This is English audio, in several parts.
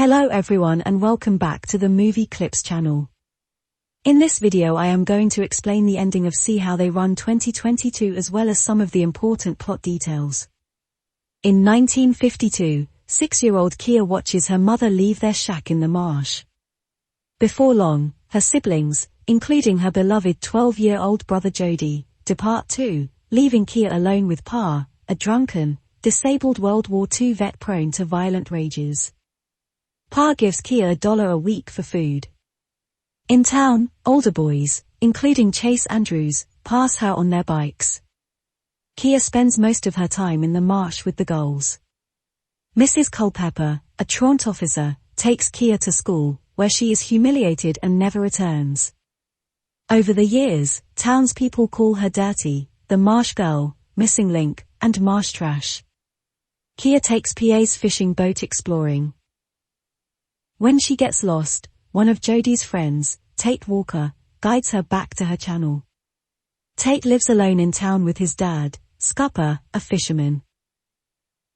Hello everyone and welcome back to the Movie Clips channel. In this video I am going to explain the ending of See How They Run 2022 as well as some of the important plot details. In 1952, 6-year-old Kia watches her mother leave their shack in the marsh. Before long, her siblings, including her beloved 12-year-old brother Jody, depart too, leaving Kia alone with Pa, a drunken, disabled World War II vet prone to violent rages. Pa gives Kia $1 a week for food. In town, older boys, including Chase Andrews, pass her on their bikes. Kia spends most of her time in the marsh with the gulls. Mrs. Culpepper, a truant officer, takes Kia to school, where she is humiliated and never returns. Over the years, townspeople call her Dirty, the Marsh Girl, Missing Link, and Marsh Trash. Kia takes PA's fishing boat exploring. When she gets lost, one of Jody's friends, Tate Walker, guides her back to her channel. Tate lives alone in town with his dad, Scupper, a fisherman.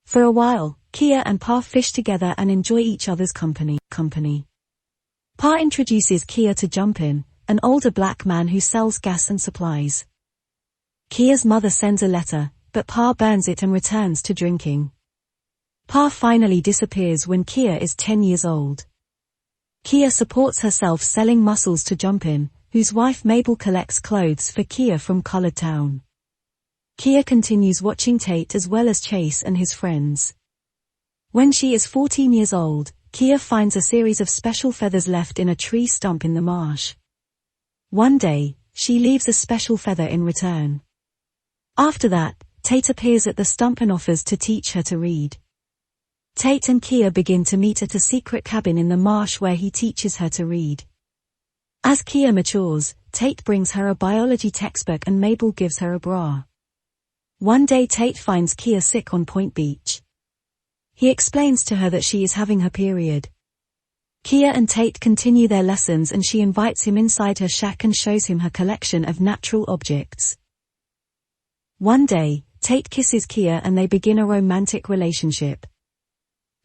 For a while, Kia and Pa fish together and enjoy each other's company. Pa introduces Kia to Jumpin, an older black man who sells gas and supplies. Kia's mother sends a letter, but Pa burns it and returns to drinking. Pa finally disappears when Kia is 10 years old. Kia supports herself selling mussels to Jumpin, whose wife Mabel collects clothes for Kia from Colored Town. Kia continues watching Tate as well as Chase and his friends. When she is 14 years old, Kia finds a series of special feathers left in a tree stump in the marsh. One day, she leaves a special feather in return. After that, Tate appears at the stump and offers to teach her to read. Tate and Kia begin to meet at a secret cabin in the marsh where he teaches her to read. As Kia matures, Tate brings her a biology textbook and Mabel gives her a bra. One day Tate finds Kia sick on Point Beach. He explains to her that she is having her period. Kia and Tate continue their lessons and she invites him inside her shack and shows him her collection of natural objects. One day, Tate kisses Kia and they begin a romantic relationship.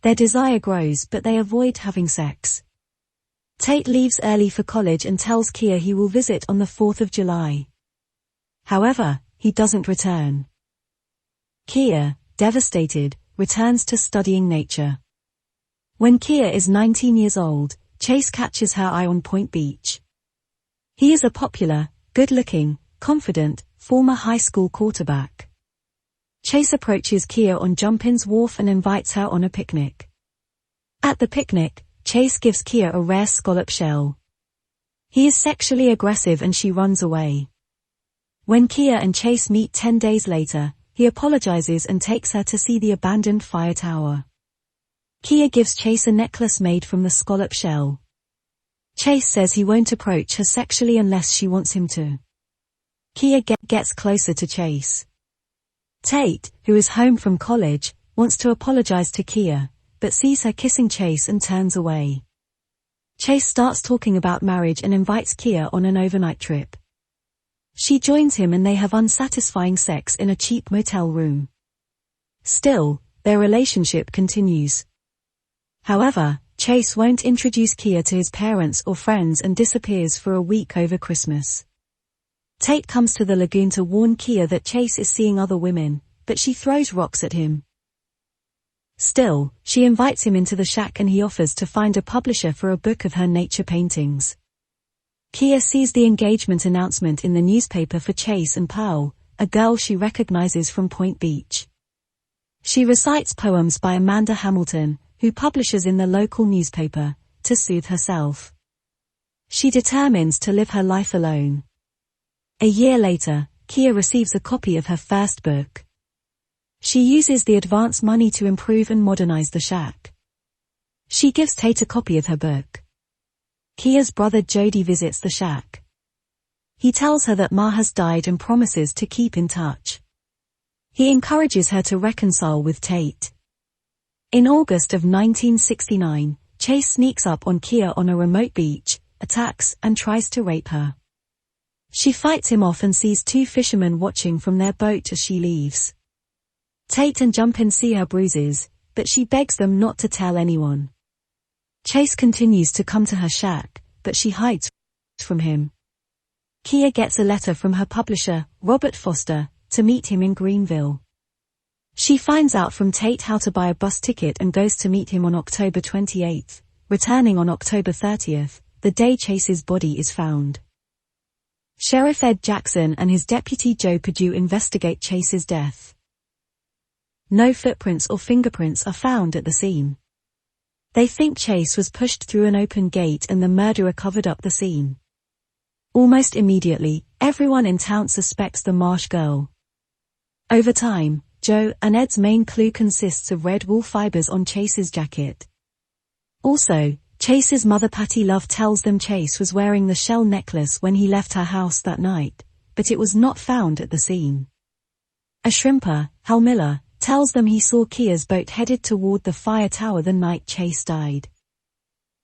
Their desire grows but they avoid having sex. Tate leaves early for college and tells Kia he will visit on the 4th of July. However, he doesn't return. Kia, devastated, returns to studying nature. When Kia is 19 years old, Chase catches her eye on Point Beach. He is a popular, good-looking, confident, former high school quarterback. Chase approaches Kia on Jumpin's wharf and invites her on a picnic. At the picnic, Chase gives Kia a rare scallop shell. He is sexually aggressive and she runs away. When Kia and Chase meet 10 days later, he apologizes and takes her to see the abandoned fire tower. Kia gives Chase a necklace made from the scallop shell. Chase says he won't approach her sexually unless she wants him to. Kia gets closer to Chase. Tate, who is home from college, wants to apologize to Kia, but sees her kissing Chase and turns away. Chase starts talking about marriage and invites Kia on an overnight trip. She joins him and they have unsatisfying sex in a cheap motel room. Still, their relationship continues. However, Chase won't introduce Kia to his parents or friends and disappears for a week over Christmas. Tate comes to the lagoon to warn Kia that Chase is seeing other women, but she throws rocks at him. Still, she invites him into the shack and he offers to find a publisher for a book of her nature paintings. Kia sees the engagement announcement in the newspaper for Chase and Pearl, a girl she recognizes from Point Beach. She recites poems by Amanda Hamilton, who publishes in the local newspaper, to soothe herself. She determines to live her life alone. A year later, Kia receives a copy of her first book. She uses the advance money to improve and modernize the shack. She gives Tate a copy of her book. Kia's brother Jody visits the shack. He tells her that Ma has died and promises to keep in touch. He encourages her to reconcile with Tate. In August of 1969, Chase sneaks up on Kia on a remote beach, attacks and tries to rape her. She fights him off and sees two fishermen watching from their boat as she leaves. Tate and Jumpin see her bruises, but she begs them not to tell anyone. Chase continues to come to her shack, but she hides from him. Kia gets a letter from her publisher, Robert Foster, to meet him in Greenville. She finds out from Tate how to buy a bus ticket and goes to meet him on October 28th, returning on October 30th, the day Chase's body is found. Sheriff Ed Jackson and his deputy Joe Perdue investigate Chase's death. No footprints or fingerprints are found at the scene. They think Chase was pushed through an open gate and the murderer covered up the scene. Almost immediately, everyone in town suspects the Marsh girl. Over time, Joe and Ed's main clue consists of red wool fibers on Chase's jacket. Also, Chase's mother Patty Love tells them Chase was wearing the shell necklace when he left her house that night, but it was not found at the scene. A shrimper, Hal Miller, tells them he saw Kia's boat headed toward the fire tower the night Chase died.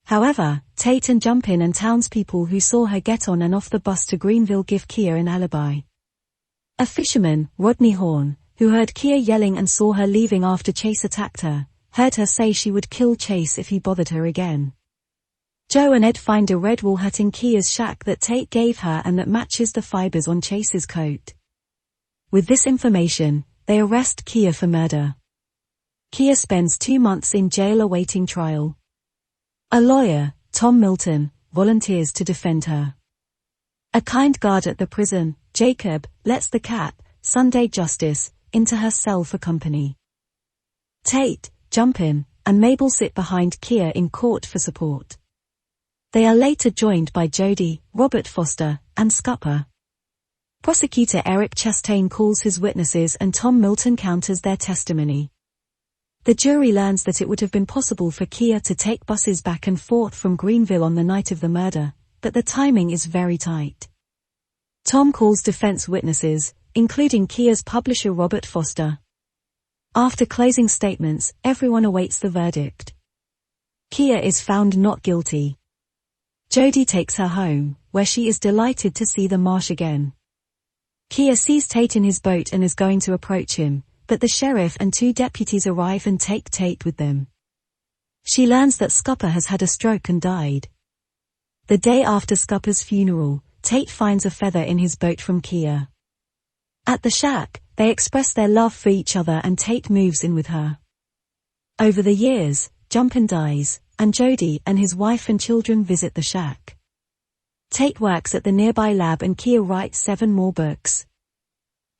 However, Tate and Jumpin and townspeople who saw her get on and off the bus to Greenville give Kia an alibi. A fisherman, Rodney Horn, who heard Kia yelling and saw her leaving after Chase attacked her, heard her say she would kill Chase if he bothered her again. Joe and Ed find a red wool hat in Kia's shack that Tate gave her and that matches the fibers on Chase's coat. With this information, they arrest Kia for murder. Kia spends 2 months in jail awaiting trial. A lawyer, Tom Milton, volunteers to defend her. A kind guard at the prison, Jacob, lets the cat, Sunday Justice, into her cell for company. Tate, Jumpin, and Mabel sit behind Kia in court for support. They are later joined by Jody, Robert Foster, and Scupper. Prosecutor Eric Chastain calls his witnesses and Tom Milton counters their testimony. The jury learns that it would have been possible for Kia to take buses back and forth from Greenville on the night of the murder, but the timing is very tight. Tom calls defense witnesses, including Kia's publisher Robert Foster. After closing statements, everyone awaits the verdict. Kia is found not guilty. Jody takes her home, where she is delighted to see the Marsh again. Kia sees Tate in his boat and is going to approach him, but the sheriff and 2 deputies arrive and take Tate with them. She learns that Scupper has had a stroke and died. The day after Scupper's funeral, Tate finds a feather in his boat from Kia. At the shack, they express their love for each other and Tate moves in with her. Over the years, Jumpin dies, and Jody and his wife and children visit the shack. Tate works at the nearby lab and Kia writes 7 more books.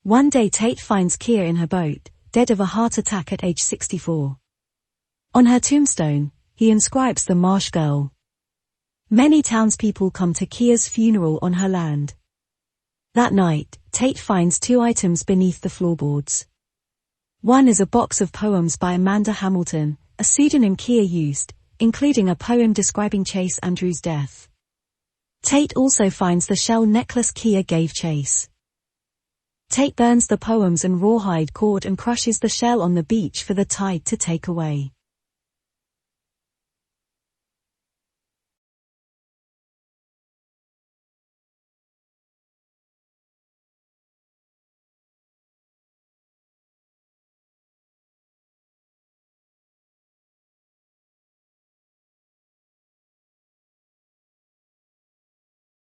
One day Tate finds Kia in her boat, dead of a heart attack at age 64. On her tombstone, he inscribes the Marsh girl. Many townspeople come to Kia's funeral on her land. That night, Tate finds 2 items beneath the floorboards. One is a box of poems by Amanda Hamilton, a pseudonym Kia used, including a poem describing Chase Andrews' death. Tate also finds the shell necklace Kia gave Chase. Tate burns the poems and rawhide cord and crushes the shell on the beach for the tide to take away.